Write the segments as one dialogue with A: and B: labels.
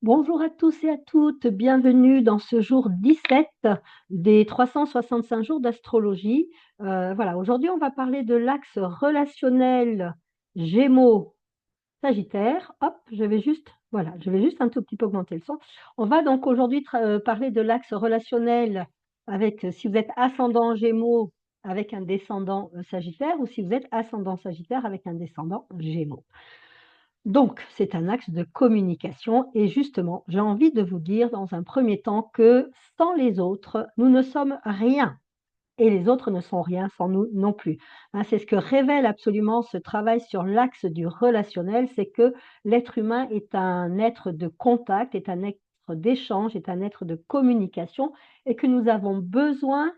A: Bonjour à tous et à toutes, bienvenue dans ce jour 17 des 365 jours d'astrologie. Voilà, aujourd'hui on va parler de l'axe relationnel Gémeaux-Sagittaire. Hop, je vais juste un tout petit peu augmenter le son. On va donc aujourd'hui parler de l'axe relationnel avec, si vous êtes ascendant Gémeaux avec un descendant Sagittaire ou si vous êtes ascendant Sagittaire avec un descendant Gémeaux. Donc, c'est un axe de communication et justement, j'ai envie de vous dire dans un premier temps que sans les autres, nous ne sommes rien et les autres ne sont rien sans nous non plus. Hein, c'est ce que révèle absolument ce travail sur l'axe du relationnel, c'est que l'être humain est un être de contact, est un être d'échange, est un être de communication et que nous avons besoin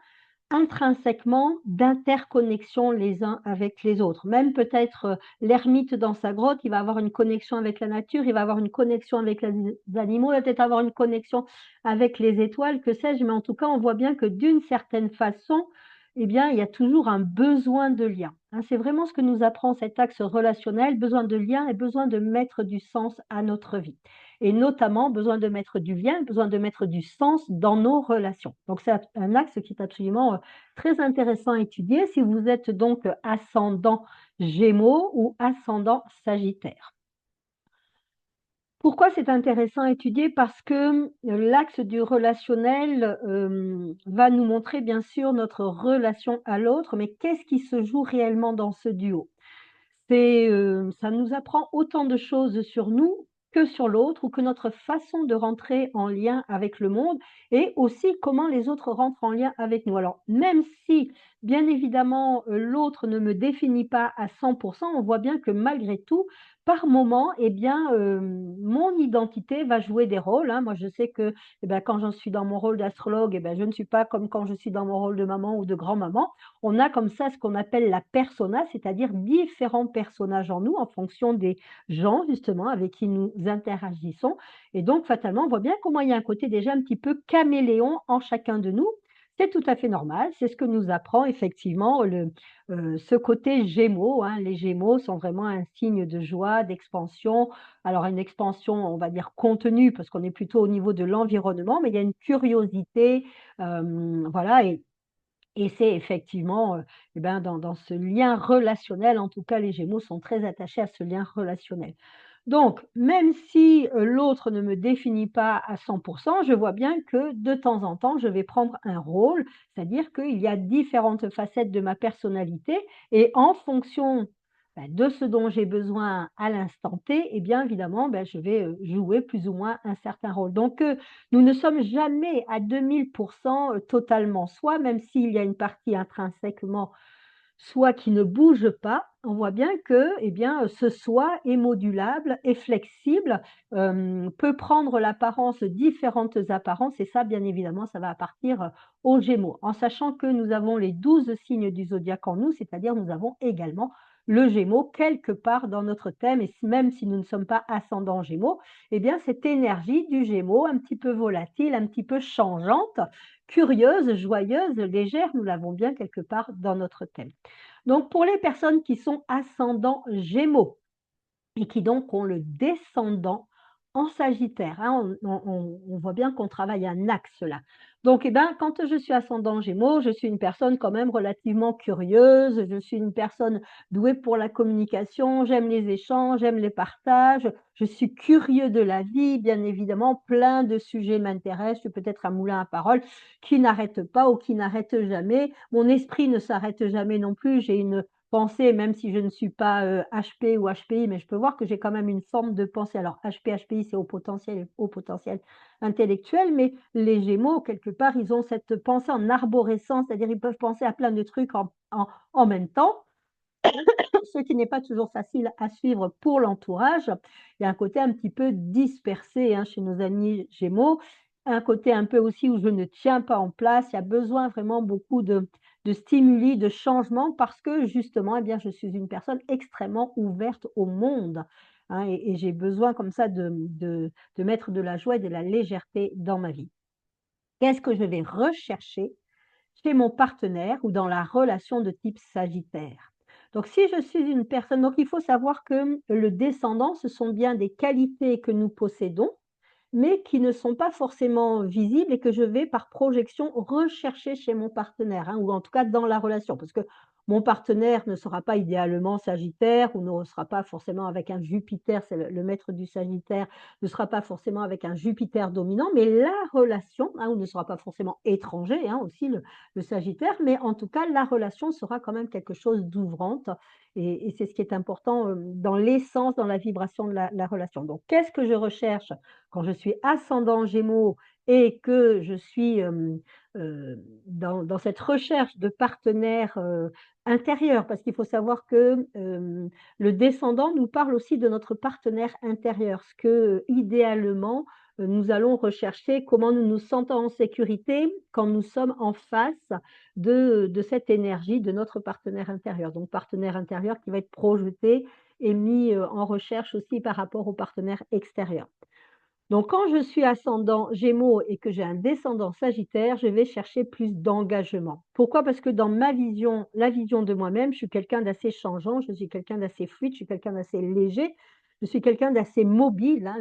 A: intrinsèquement d'interconnexion les uns avec les autres. Même peut-être, l'ermite dans sa grotte, il va avoir une connexion avec la nature, il va avoir une connexion avec les animaux, il va peut-être avoir une connexion avec les étoiles, que sais-je, mais en tout cas, on voit bien que d'une certaine façon, eh bien, il y a toujours un besoin de lien, hein. C'est vraiment ce que nous apprend cet axe relationnel, besoin de lien et besoin de mettre du sens à notre vie et notamment besoin de mettre du lien, besoin de mettre du sens dans nos relations. Donc c'est un axe qui est absolument très intéressant à étudier si vous êtes donc ascendant Gémeaux ou ascendant Sagittaire. Pourquoi c'est intéressant à étudier? Parce que l'axe du relationnel va nous montrer bien sûr notre relation à l'autre, mais qu'est-ce qui se joue réellement dans ce duo? Ça nous apprend autant de choses sur nous que sur l'autre ou que notre façon de rentrer en lien avec le monde et aussi comment les autres rentrent en lien avec nous. Alors même si, bien évidemment, l'autre ne me définit pas à 100, on voit bien que malgré tout, par moment, eh bien, mon identité va jouer des rôles, hein. Moi, je sais que, eh ben, quand j'en suis dans mon rôle d'astrologue, eh ben, je ne suis pas comme quand je suis dans mon rôle de maman ou de grand-maman. On a comme ça ce qu'on appelle la persona, c'est-à-dire différents personnages en nous en fonction des gens justement avec qui nous interagissons et donc fatalement, on voit bien comment il y a un côté déjà un petit peu caméléon en chacun de nous. C'est tout à fait normal, c'est ce que nous apprend effectivement ce côté Gémeaux, hein. Les Gémeaux sont vraiment un signe de joie, d'expansion. Alors une expansion, on va dire contenue parce qu'on est plutôt au niveau de l'environnement, mais il y a une curiosité, voilà et c'est effectivement, et ben, dans ce lien relationnel, en tout cas, les Gémeaux sont très attachés à ce lien relationnel. Donc, même si, l'autre ne me définit pas à 100, je vois bien que de temps en temps, je vais prendre un rôle, c'est-à-dire qu'il y a différentes facettes de ma personnalité et en fonction, de ce dont j'ai besoin à l'instant T, eh bien évidemment, je vais, jouer plus ou moins un certain rôle. Donc, nous ne sommes jamais à 2000 totalement soi, même s'il y a une partie intrinsèquement soi qui ne bouge pas. On voit bien que, eh bien, ce soi est modulable, est flexible, peut prendre différentes apparences et ça, bien évidemment, ça va appartenir, aux Gémeaux. En sachant que nous avons les 12 signes du zodiaque en nous, c'est-à-dire nous avons également le Gémeaux quelque part dans notre thème et même si nous ne sommes pas ascendant Gémeaux, eh bien, cette énergie du Gémeaux un petit peu volatile, un petit peu changeante, curieuse, joyeuse, légère, nous l'avons bien quelque part dans notre thème. Donc pour les personnes qui sont ascendants Gémeaux et qui donc ont le descendant en Sagittaire, hein, on voit bien qu'on travaille un axe là. Donc eh ben, quand je suis ascendant Gémeaux, je suis une personne quand même relativement curieuse, je suis une personne douée pour la communication, j'aime les échanges, j'aime les partages, je suis curieux de la vie, bien évidemment, plein de sujets m'intéressent, je suis peut-être un moulin à paroles qui n'arrête pas ou qui n'arrête jamais. Mon esprit ne s'arrête jamais non plus, j'ai une pensée, même si je ne suis pas, HP ou HPI, mais je peux voir que j'ai quand même une forme de pensée. Alors HP, HPI, c'est haut potentiel intellectuel, mais les Gémeaux, quelque part, ils ont cette pensée en arborescence, c'est-à-dire ils peuvent penser à plein de trucs en même temps, ce qui n'est pas toujours facile à suivre pour l'entourage. Il y a un côté un petit peu dispersé, hein, chez nos amis Gémeaux, un côté un peu aussi où je ne tiens pas en place. Il y a besoin vraiment beaucoup de stimuli, de changements parce que justement, eh bien, je suis une personne extrêmement ouverte au monde, hein, et j'ai besoin comme ça de mettre de la joie et de la légèreté dans ma vie. Qu'est-ce que je vais rechercher chez mon partenaire ou dans la relation de type Sagittaire? Donc si je suis une personne donc il faut savoir que le descendant, ce sont bien des qualités que nous possédons, mais qui ne sont pas forcément visibles et que je vais par projection rechercher chez mon partenaire, hein, ou en tout cas dans la relation. Parce que mon partenaire ne sera pas idéalement Sagittaire ou ne sera pas forcément avec un Jupiter, c'est le maître du Sagittaire, ne sera pas forcément avec un Jupiter dominant, mais la relation, hein, ou ne sera pas forcément étranger, hein, aussi le Sagittaire, mais en tout cas la relation sera quand même quelque chose d'ouvrante et c'est ce qui est important, dans l'essence, dans la vibration de la relation. Donc qu'est-ce que je recherche quand je suis ascendant Gémeaux et que je suis, dans cette recherche de partenaire, intérieur? Parce qu'il faut savoir que, le descendant nous parle aussi de notre partenaire intérieur, ce que, idéalement, nous allons rechercher, comment nous nous sentons en sécurité quand nous sommes en face de cette énergie de notre partenaire intérieur. Donc partenaire intérieur qui va être projeté et mis, en recherche aussi par rapport au partenaire extérieur. Donc quand je suis ascendant Gémeaux et que j'ai un descendant Sagittaire, je vais chercher plus d'engagement. Pourquoi? Parce que dans ma vision, la vision de moi-même, je suis quelqu'un d'assez changeant, je suis quelqu'un d'assez fluide, je suis quelqu'un d'assez léger, je suis quelqu'un d'assez mobile, hein.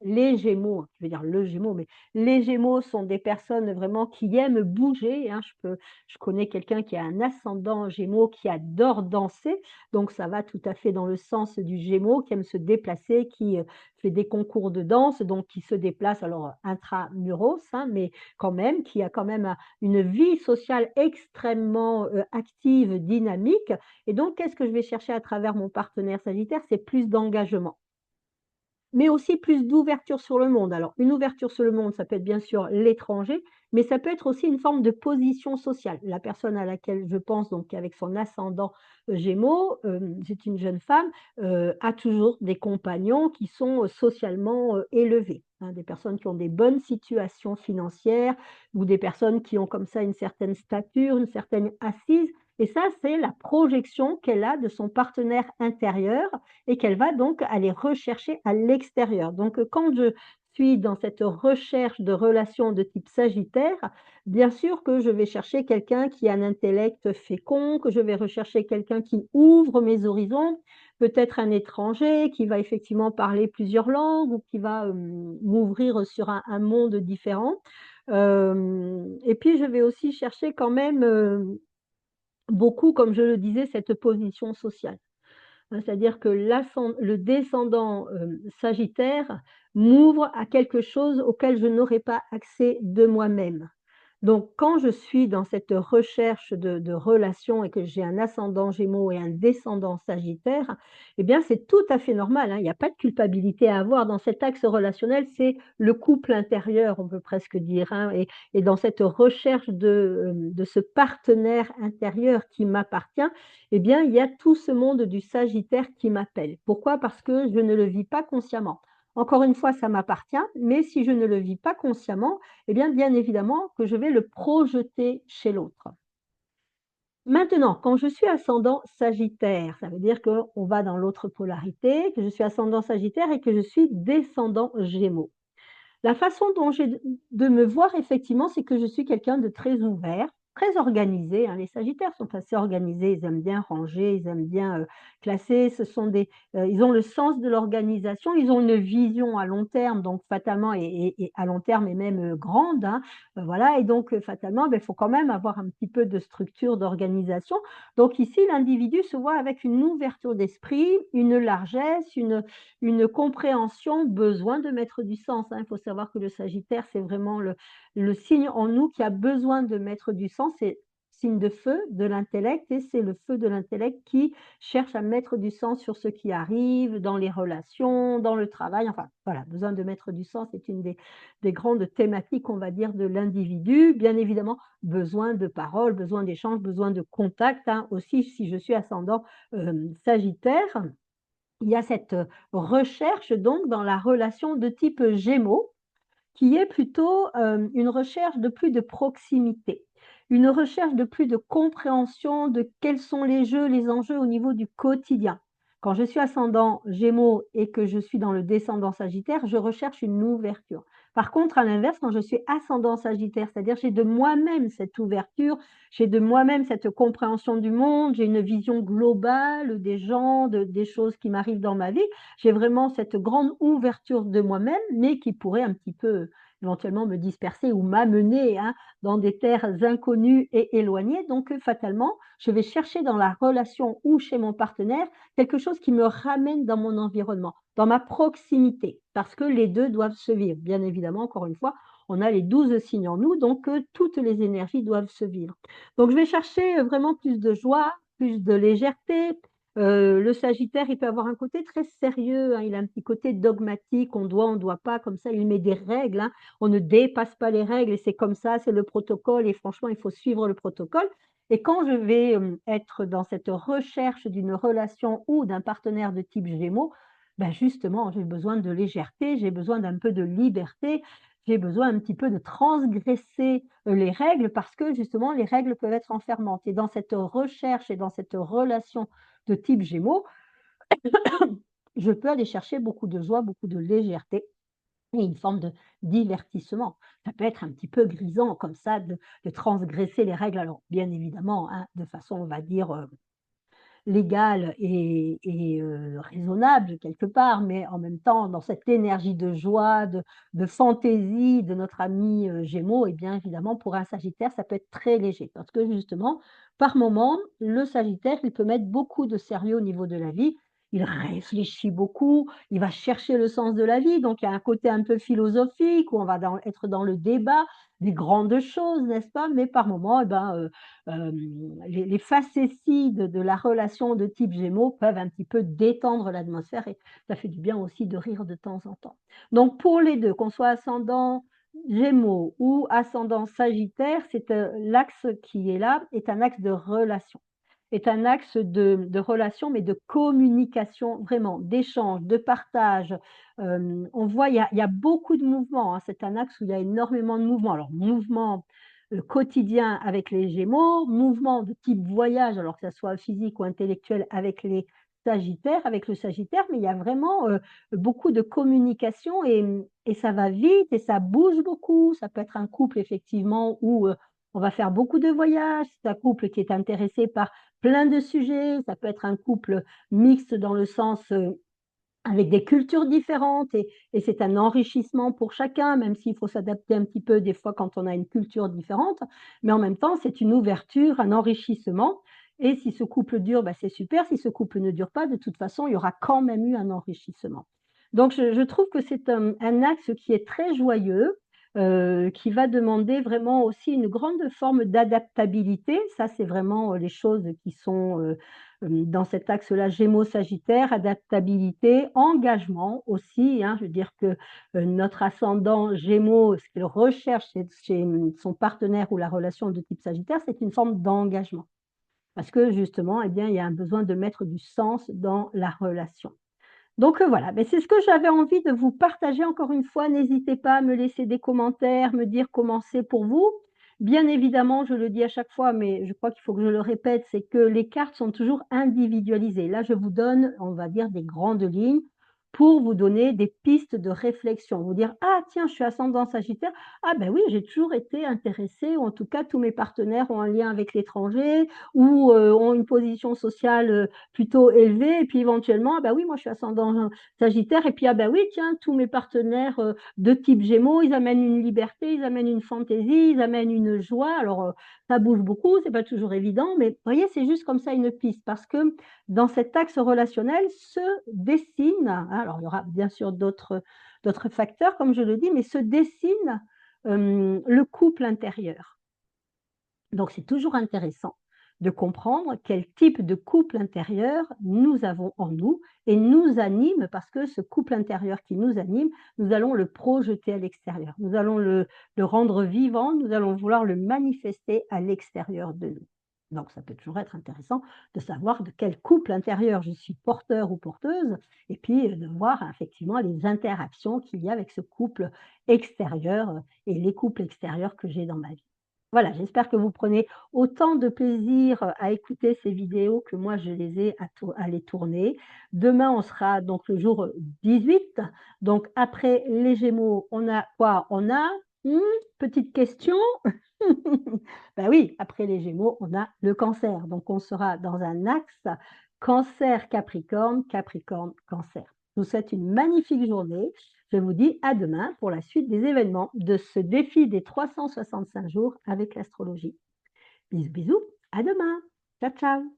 A: Les Gémeaux, je vais dire le Gémeaux, mais les Gémeaux sont des personnes vraiment qui aiment bouger, hein. Je connais quelqu'un qui a un ascendant Gémeaux qui adore danser, donc ça va tout à fait dans le sens du Gémeaux, qui aime se déplacer, qui, fait des concours de danse, donc qui se déplace alors intramuros, hein, mais quand même, qui a quand même une vie sociale extrêmement active, dynamique. Et donc, qu'est-ce que je vais chercher à travers mon partenaire Sagittaire? C'est plus d'engagement. Mais aussi plus d'ouverture sur le monde. Alors, une ouverture sur le monde, ça peut être bien sûr l'étranger, mais ça peut être aussi une forme de position sociale. La personne à laquelle je pense, donc avec son ascendant, Gémeaux, c'est une jeune femme, a toujours des compagnons qui sont, socialement, élevés, hein, des personnes qui ont des bonnes situations financières ou des personnes qui ont comme ça une certaine stature, une certaine assise et ça, c'est la projection qu'elle a de son partenaire intérieur et qu'elle va donc aller rechercher à l'extérieur. Donc, quand je suis dans cette recherche de relations de type Sagittaire, bien sûr que je vais chercher quelqu'un qui a un intellect fécond, que je vais rechercher quelqu'un qui ouvre mes horizons, peut-être un étranger qui va effectivement parler plusieurs langues ou qui va, m'ouvrir sur un monde différent. Et puis je vais aussi chercher quand même, beaucoup, comme je le disais, cette position sociale. Hein, c'est-à-dire que le descendant, Sagittaire m'ouvre à quelque chose auquel je n'aurais pas accès de moi-même. Donc quand je suis dans cette recherche de relations et que j'ai un ascendant Gémeaux et un descendant Sagittaire, eh bien c'est tout à fait normal, hein. Il n'y a pas de culpabilité à avoir dans cet axe relationnel, c'est le couple intérieur, on peut presque dire, hein et dans cette recherche de ce partenaire intérieur qui m'appartient, eh bien, il y a tout ce monde du Sagittaire qui m'appelle. Pourquoi? Parce que je ne le vis pas consciemment. Encore une fois, ça m'appartient, mais si je ne le vis pas consciemment, eh bien évidemment que je vais le projeter chez l'autre. Maintenant, quand je suis ascendant Sagittaire, ça veut dire qu'on va dans l'autre polarité, que je suis ascendant Sagittaire et que je suis descendant Gémeaux. La façon dont j'ai de me voir effectivement, c'est que je suis quelqu'un de très ouvert, très organisé, hein. Les Sagittaires sont assez organisés, ils aiment bien ranger, ils aiment bien, classer. Ils ont le sens de l'organisation, ils ont une vision à long terme, donc fatalement et à long terme et même, grande, hein, voilà et donc, fatalement, il faut quand même avoir un petit peu de structure, d'organisation. Donc ici, l'individu se voit avec une ouverture d'esprit, une largesse, une compréhension, besoin de mettre du sens, hein. Il faut savoir que le Sagittaire, c'est vraiment le signe en nous qui a besoin de mettre du sens. C'est signe de feu, de l'intellect et c'est le feu de l'intellect qui cherche à mettre du sens sur ce qui arrive, dans les relations, dans le travail, enfin voilà, besoin de mettre du sens, c'est une des grandes thématiques, on va dire, de l'individu. Bien évidemment, besoin de paroles, besoin d'échanges, besoin de contact, hein, aussi si je suis ascendant, Sagittaire. Il y a cette, recherche donc dans la relation de type Gémeaux, qui est plutôt, une recherche de plus de proximité, une recherche de plus de compréhension de quels sont les jeux, les enjeux au niveau du quotidien. Quand je suis ascendant Gémeaux et que je suis dans le descendant Sagittaire, je recherche une ouverture. Par contre, à l'inverse, quand je suis ascendant Sagittaire, c'est-à-dire j'ai de moi-même cette ouverture, j'ai de moi-même cette compréhension du monde, j'ai une vision globale des gens, des choses qui m'arrivent dans ma vie. J'ai vraiment cette grande ouverture de moi-même, mais qui pourrait un petit peu éventuellement me disperser ou m'amener, hein, dans des terres inconnues et éloignées. Donc, fatalement, je vais chercher dans la relation ou chez mon partenaire quelque chose qui me ramène dans mon environnement, dans ma proximité, parce que les 2 doivent se vivre. Bien évidemment, encore une fois, on a les 12 signes en nous, donc toutes les énergies doivent se vivre. Donc je vais chercher, vraiment plus de joie, plus de légèreté. Le Sagittaire, il peut avoir un côté très sérieux, hein, il a un petit côté dogmatique, on doit pas, comme ça, il met des règles, hein. On ne dépasse pas les règles et c'est comme ça, c'est le protocole et franchement, il faut suivre le protocole. Et quand je vais, être dans cette recherche d'une relation ou d'un partenaire de type Gémeaux, ben, justement, j'ai besoin de légèreté, j'ai besoin d'un peu de liberté, j'ai besoin un petit peu de transgresser, les règles parce que justement les règles peuvent être enfermantes et dans cette recherche et dans cette relation de type Gémeaux, je peux aller chercher beaucoup de joie, beaucoup de légèreté et une forme de divertissement. Ça peut être un petit peu grisant comme ça de transgresser les règles, alors bien évidemment, hein, de façon on va dire, légale et raisonnable quelque part, mais en même temps dans cette énergie de joie, de fantaisie de notre ami, Gémeaux et bien évidemment pour un Sagittaire, ça peut être très léger parce que justement, par moment, le Sagittaire, il peut mettre beaucoup de sérieux au niveau de la vie. Il réfléchit beaucoup, il va chercher le sens de la vie, donc il y a un côté un peu philosophique où on va être dans le débat des grandes choses, n'est-ce pas? Mais par moment, eh ben, les facéties de la relation de type Gémeaux peuvent un petit peu détendre l'atmosphère et ça fait du bien aussi de rire de temps en temps. Donc pour les 2, qu'on soit ascendant Gémeaux ou ascendant Sagittaire, c'est, l'axe qui est là est un axe de relation, est un axe de relation, mais de communication vraiment, d'échange, de partage. On voit il y a beaucoup de mouvements, hein, c'est un axe où il y a énormément de mouvements. Alors mouvement quotidien avec les Gémeaux, mouvement de type voyage, alors que ça soit physique ou intellectuel avec les Sagittaires, avec le Sagittaire, mais il y a vraiment, beaucoup de communication et ça va vite et ça bouge beaucoup. Ça peut être un couple effectivement où, on va faire beaucoup de voyages, c'est un couple qui est intéressé par plein de sujets, ça peut être un couple mixte dans le sens, avec des cultures différentes et c'est un enrichissement pour chacun, même s'il faut s'adapter un petit peu des fois quand on a une culture différente. Mais en même temps, c'est une ouverture, un enrichissement et si ce couple dure, bah, c'est super. Si ce couple ne dure pas, de toute façon, il y aura quand même eu un enrichissement. Donc je trouve que c'est un axe qui est très joyeux, qui va demander vraiment aussi une grande forme d'adaptabilité. Ça, c'est vraiment, les choses qui sont, dans cet axe-là, Gémeaux-Sagittaire, adaptabilité, engagement aussi, hein. Je veux dire que, notre ascendant Gémeaux, ce qu'il recherche chez son partenaire ou la relation de type Sagittaire, c'est une forme d'engagement. Parce que justement, eh bien, il y a un besoin de mettre du sens dans la relation. Donc, voilà, beh, c'est ce que j'avais envie de vous partager encore une fois. N'hésitez pas à me laisser des commentaires, me dire comment c'est pour vous. Bien évidemment, je le dis à chaque fois, mais je crois qu'il faut que je le répète, c'est que les cartes sont toujours individualisées. Là, je vous donne, on va dire, des grandes lignes pour vous donner des pistes de réflexion. Vous dire: «Ah tiens, je suis ascendant Sagittaire. Ah ben oui, j'ai toujours été intéressée ou en tout cas tous mes partenaires ont un lien avec l'étranger ou, ont une position sociale, plutôt élevée et puis éventuellement, ah bah oui, moi je suis ascendant Sagittaire et puis, ah bah oui, tiens, tous mes partenaires, de type Gémeaux, ils amènent une liberté, ils amènent une fantaisie, ils amènent une joie. Alors, ça bouge beaucoup, c'est pas toujours évident, mais vous voyez, c'est juste comme ça une piste parce que dans cet axe relationnel se dessine, hein, alors il y aura bien sûr d'autres facteurs comme je le dis, mais se dessine, le couple intérieur. Donc c'est toujours intéressant de comprendre quel type de couple intérieur nous avons en nous et nous anime parce que ce couple intérieur qui nous anime, nous allons le projeter à l'extérieur. Nous allons le rendre vivant, nous allons vouloir le manifester à l'extérieur de nous. Donc ça peut toujours être intéressant de savoir de quel couple intérieur je suis porteur ou porteuse et puis, de voir effectivement les interactions qu'il y a avec ce couple extérieur, et les couples extérieurs que j'ai dans ma vie. Voilà, j'espère que vous prenez autant de plaisir à écouter ces vidéos que moi je les ai à les tourner. Demain, on sera donc le jour 18. Donc après les Gémeaux, on a quoi? On a, mmh, petite question? Ben oui, après les Gémeaux, on a le Cancer. Donc on sera dans un axe Cancer-Capricorne, Capricorne-Cancer. Je vous souhaite une magnifique journée. Je vous dis à demain pour la suite des événements de ce défi des 365 jours avec l'astrologie. Bisous, bisous, à demain. Ciao, ciao.